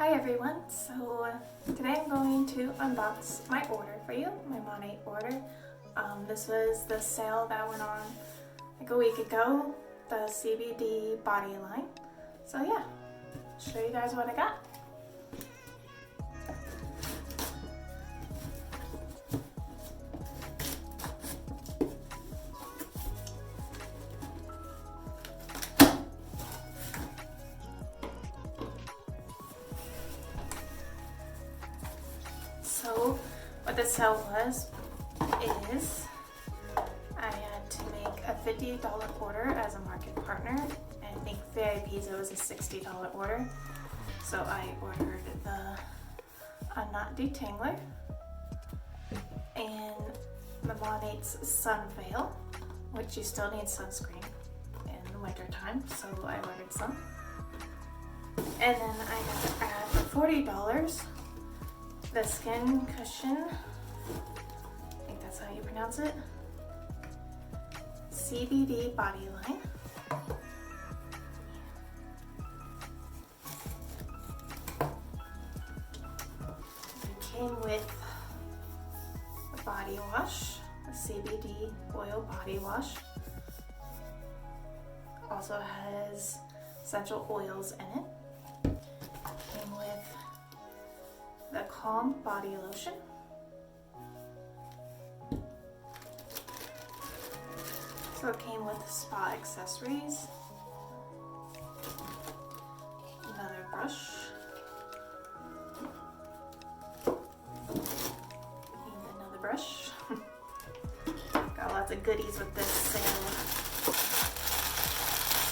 Hi everyone, so today I'm going to unbox my order for you, my Monat order. This was the sale that went on like a week ago, the CBD body line. So yeah, I'll show you guys what I got. So what the sale was is I had to make a $50 order as a market partner, and I think VIPs it was a $60 order. So I ordered a knot detangler and the Monat's sun veil, which you still need sunscreen in the winter time, so I ordered some. And then I got to add for $40 the skin Kushion, I think that's how you pronounce it, CBD body line. It came with a body wash, a CBD oil body wash. Also has essential oils in it. Came with the Calm body lotion. So it came with spa accessories, another brush, and another brush. Got lots of goodies with this sale.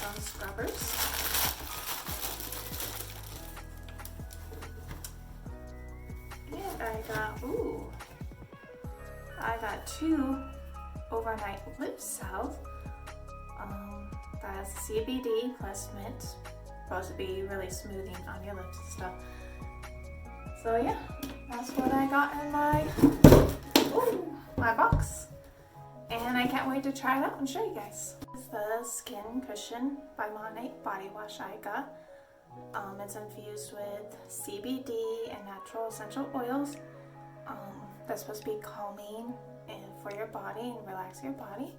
Some scrubbers. I got 2 overnight lip salve. That's CBD plus mint. Supposed to be really smoothing on your lips and stuff. So yeah, that's what I got in my box. And I can't wait to try it out and show you guys. This is the Skin Kushion by Monat body wash I got. It's infused with CBD and natural essential oils. That's supposed to be calming and for your body and relax your body.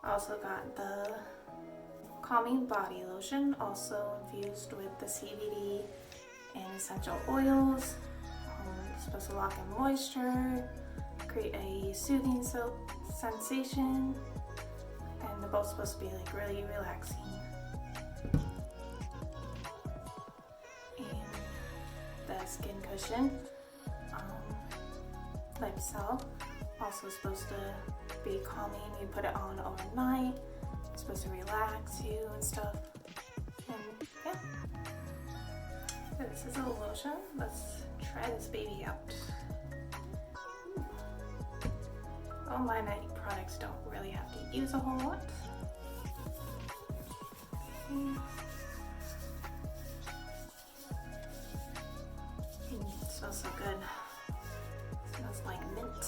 I also got the calming body lotion, also infused with the CBD and essential oils. It's supposed to lock in moisture, create a soothing sensation, and they're both supposed to be like really relaxing. And the Skin Kushion lip salve, also supposed to be calming. You put it on overnight. It's supposed to relax you and stuff. And yeah. So this is a lotion. Let's try this baby out. All my night products don't really have to use a whole lot. It smells so good. It smells like mint.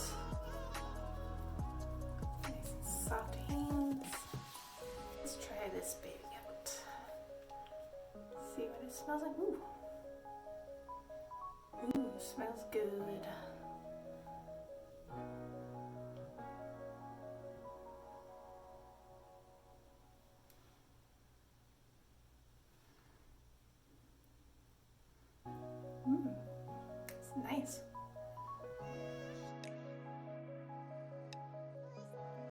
Nice and soft hands. Let's try this baby out. See what it smells like. Ooh. Ooh, smells good. It's nice.